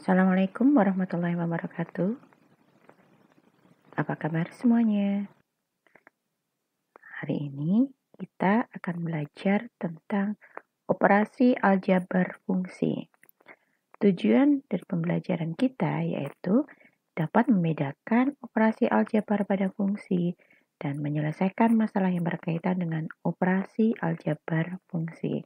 Assalamualaikum warahmatullahi wabarakatuh. Apa kabar semuanya? Hari ini kita akan belajar tentang operasi aljabar fungsi. Tujuan dari pembelajaran kita yaitu dapat membedakan operasi aljabar pada fungsi dan menyelesaikan masalah yang berkaitan dengan operasi aljabar fungsi.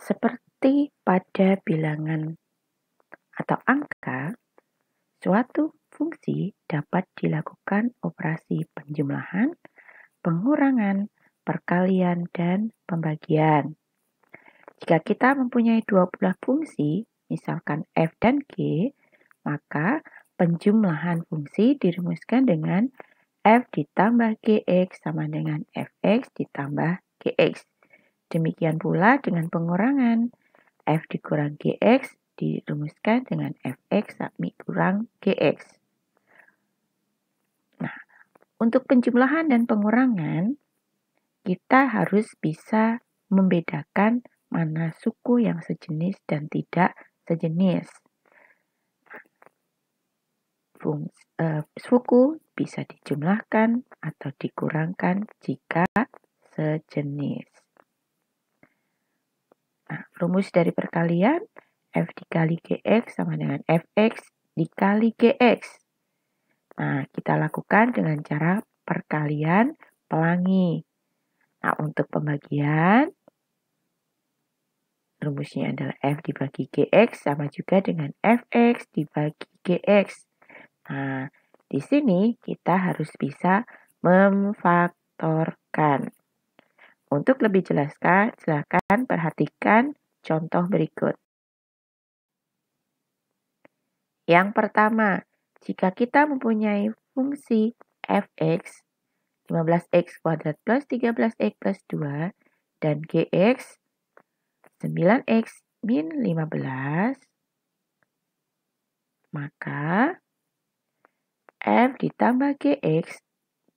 Seperti pada bilangan atau angka, suatu fungsi dapat dilakukan operasi penjumlahan, pengurangan, perkalian, dan pembagian. Jika kita mempunyai dua buah fungsi, misalkan f dan g, maka penjumlahan fungsi dirumuskan dengan f ditambah gx sama dengan fx ditambah gx. Demikian pula dengan pengurangan, f dikurang gx dirumuskan dengan fx kurang gx. Nah, untuk penjumlahan dan pengurangan, kita harus bisa membedakan mana suku yang sejenis dan tidak sejenis. Suku bisa dijumlahkan atau dikurangkan jika sejenis. Nah, rumus dari perkalian f dikali gx sama dengan fx dikali gx. Nah, kita lakukan dengan cara perkalian pelangi. Nah, untuk pembagian, rumusnya adalah f dibagi gx sama juga dengan fx dibagi gx. Nah, di sini kita harus bisa memfaktorkan. Untuk lebih jelaskan, silakan perhatikan contoh berikut. Yang pertama, jika kita mempunyai fungsi fx 15x kuadrat plus 13x plus 2 dan gx 9x min 15, maka f ditambah gx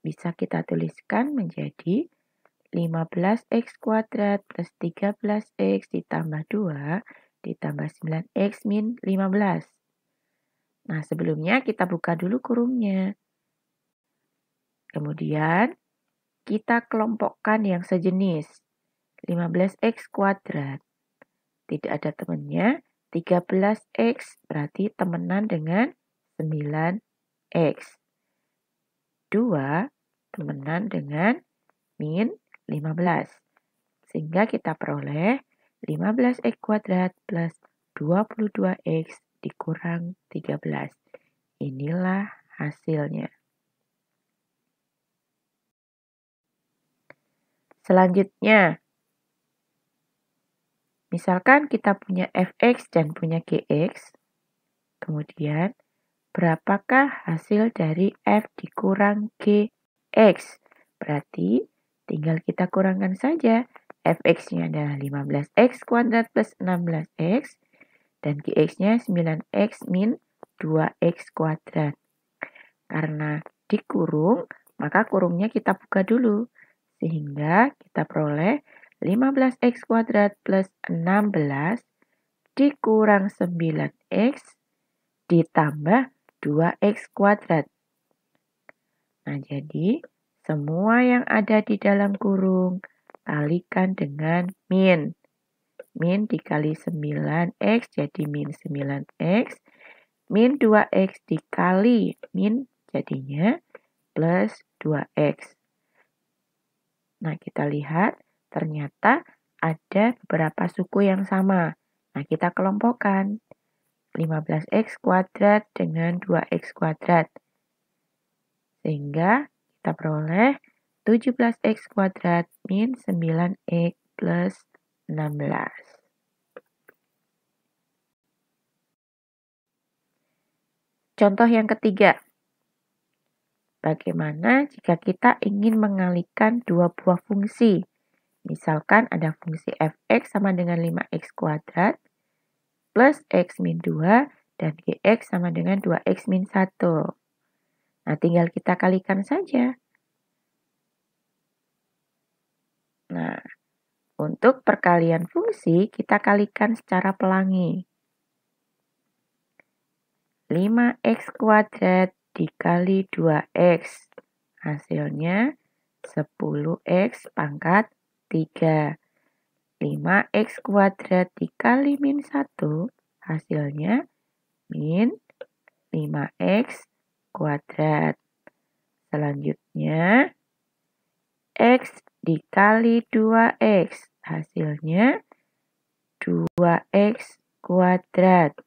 bisa kita tuliskan menjadi 15x kuadrat plus 13x ditambah 2 ditambah 9x min 15. Nah, sebelumnya kita buka dulu kurungnya. Kemudian, kita kelompokkan yang sejenis. 15x kuadrat. Tidak ada temannya. 13x berarti temenan dengan 9x. 2 temenan dengan min 15. Sehingga kita peroleh 15x kuadrat plus 22x dikurang 13. Inilah hasilnya. Selanjutnya, misalkan kita punya fx dan punya gx, kemudian berapakah hasil dari f dikurang gx? Berarti tinggal kita kurangkan saja. Fx-nya adalah 15x kuadrat plus 16x dan gx-nya 9x min 2x kuadrat. Karena dikurung, maka kurungnya kita buka dulu. Sehingga kita peroleh 15x kuadrat plus 16 dikurang 9x ditambah 2x kuadrat. Nah, jadi semua yang ada di dalam kurung kalikan dengan min. Min dikali 9x jadi min 9x. Min 2x dikali min jadinya plus 2x. Nah, kita lihat ternyata ada beberapa suku yang sama. Nah, kita kelompokkan 15x kuadrat dengan 2x kuadrat. Sehingga kita peroleh 17x kuadrat min 9x plus 16. Contoh yang ketiga. Bagaimana jika kita ingin mengalihkan dua buah fungsi? Misalkan ada fungsi fx sama dengan 5x kuadrat plus x min 2 dan gx sama dengan 2x min 1. Nah, tinggal kita kalikan saja. Nah, untuk perkalian fungsi, kita kalikan secara pelangi. 5x kuadrat dikali 2x. Hasilnya 10x pangkat 3. 5x kuadrat dikali min 1. Hasilnya min 5x kuadrat. Selanjutnya, x dikali 2x. Hasilnya 2x kuadrat.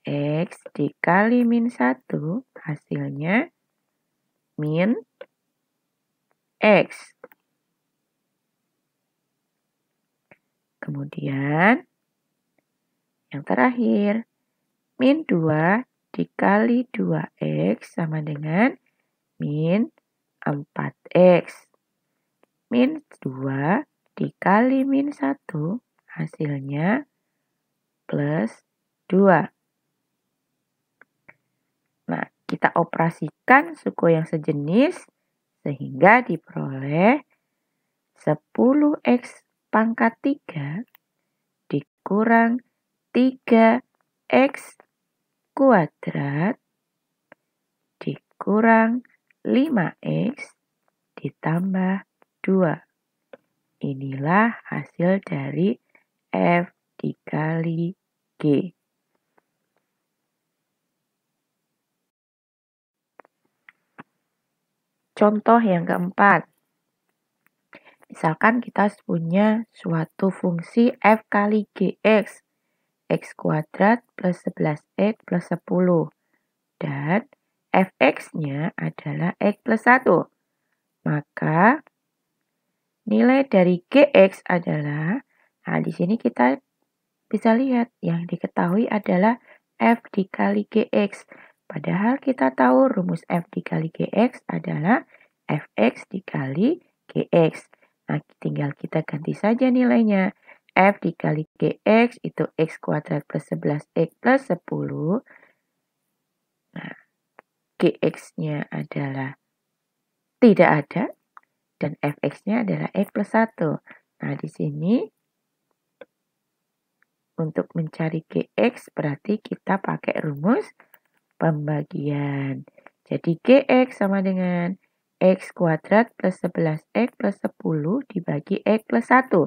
X dikali min 1 hasilnya min X. Kemudian yang terakhir, min 2 dikali 2X sama dengan min 4X. Min 2 dikali min 1 hasilnya plus 2. Nah, kita operasikan suku yang sejenis sehingga diperoleh 10x pangkat 3 dikurang 3x kuadrat dikurang 5x ditambah 2. Inilah hasil dari F dikali G. Contoh yang keempat. Misalkan kita punya suatu fungsi f kali gx. X kuadrat plus 11x plus 10. Dan fx-nya adalah x plus 1. Maka nilai dari gx adalah, nah di sini kita bisa lihat yang diketahui adalah f dikali gx. Padahal kita tahu rumus f dikali gx adalah fx dikali gx. Nah, tinggal kita ganti saja nilainya. F dikali gx itu x kuadrat plus 11x plus 10. Nah, gx-nya adalah tidak ada. Dan fx-nya adalah x plus 1. Nah, di sini untuk mencari gx berarti kita pakai rumus pembagian. Jadi gx sama dengan x kuadrat plus 11x plus 10 dibagi x plus 1.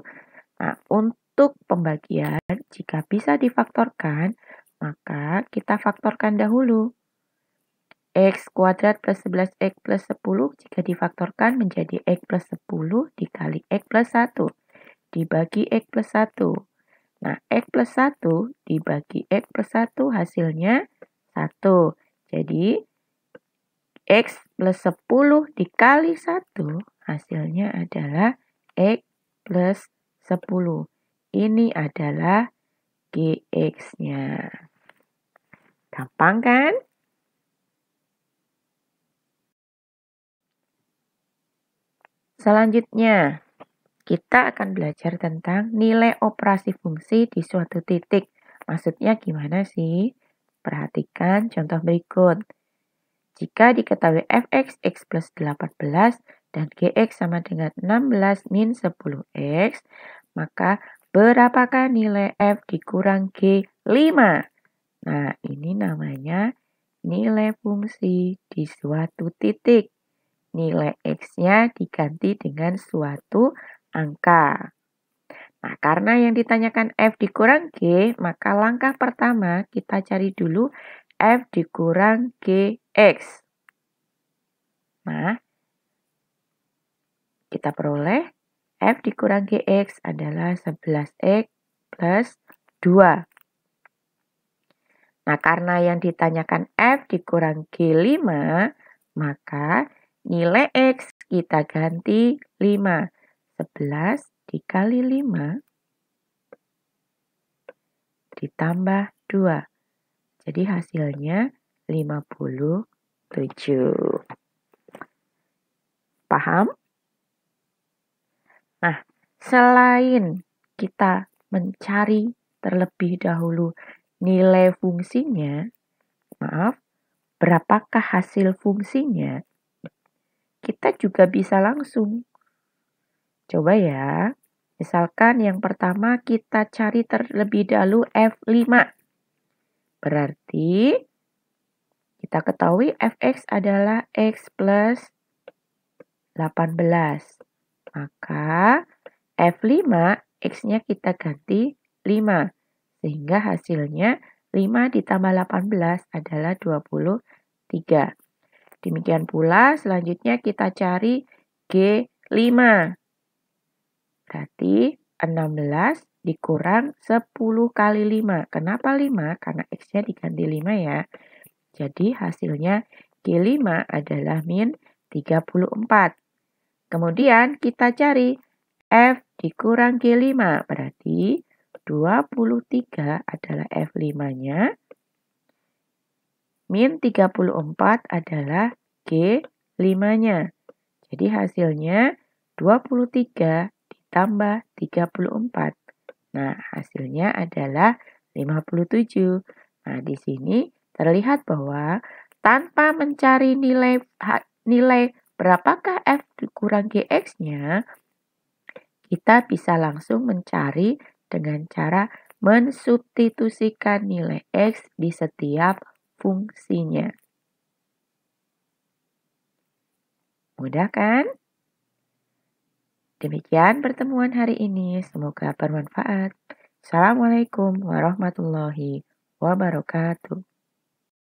Nah, untuk pembagian jika bisa difaktorkan, maka kita faktorkan dahulu. X kuadrat plus 11x plus 10 jika difaktorkan menjadi x plus 10 dikali x plus 1 dibagi x plus 1. Nah, x plus 1 dibagi x plus 1 hasilnya 1. Jadi, x plus 10 dikali 1 hasilnya adalah x plus 10. Ini adalah gx-nya. Gampang kan? Selanjutnya, kita akan belajar tentang nilai operasi fungsi di suatu titik. Maksudnya gimana sih? Perhatikan contoh berikut. Jika diketahui fx x plus 18 dan gx sama dengan 16 min 10x, maka berapakah nilai f dikurang g 5? Nah, ini namanya nilai fungsi di suatu titik. Nilai x-nya diganti dengan suatu angka. Nah, karena yang ditanyakan f dikurang g, maka langkah pertama kita cari dulu f dikurang gx. Nah, kita peroleh f dikurang gx adalah 11x plus 2. Nah, karena yang ditanyakan f dikurang g5, maka nilai x kita ganti 5. 11 dikali 5 ditambah 2. Jadi hasilnya 57. Paham? Nah, selain kita mencari terlebih dahulu nilai fungsinya, berapakah hasil fungsinya, kita juga bisa langsung. Coba ya, Misalkan yang pertama kita cari terlebih dahulu F5. Berarti kita ketahui Fx adalah X plus 18. Maka F5 X-nya kita ganti 5. Sehingga hasilnya 5 ditambah 18 adalah 23. Demikian pula selanjutnya kita cari G5. Berarti 16 dikurang 10 kali 5. Kenapa 5? Karena X-nya diganti 5 ya. Jadi hasilnya G5 adalah min 34. Kemudian kita cari F dikurang G5. Berarti 23 adalah F5-nya. Min 34 adalah G5-nya. Jadi hasilnya 23 ditambah 34. Nah, hasilnya adalah 57. Nah, di sini terlihat bahwa tanpa mencari nilai berapakah F dikurang Gx-nya, kita bisa langsung mencari dengan cara mensubstitusikan nilai X di setiap fungsinya. Mudah kan? Demikian pertemuan hari ini, semoga bermanfaat. Assalamualaikum warahmatullahi wabarakatuh.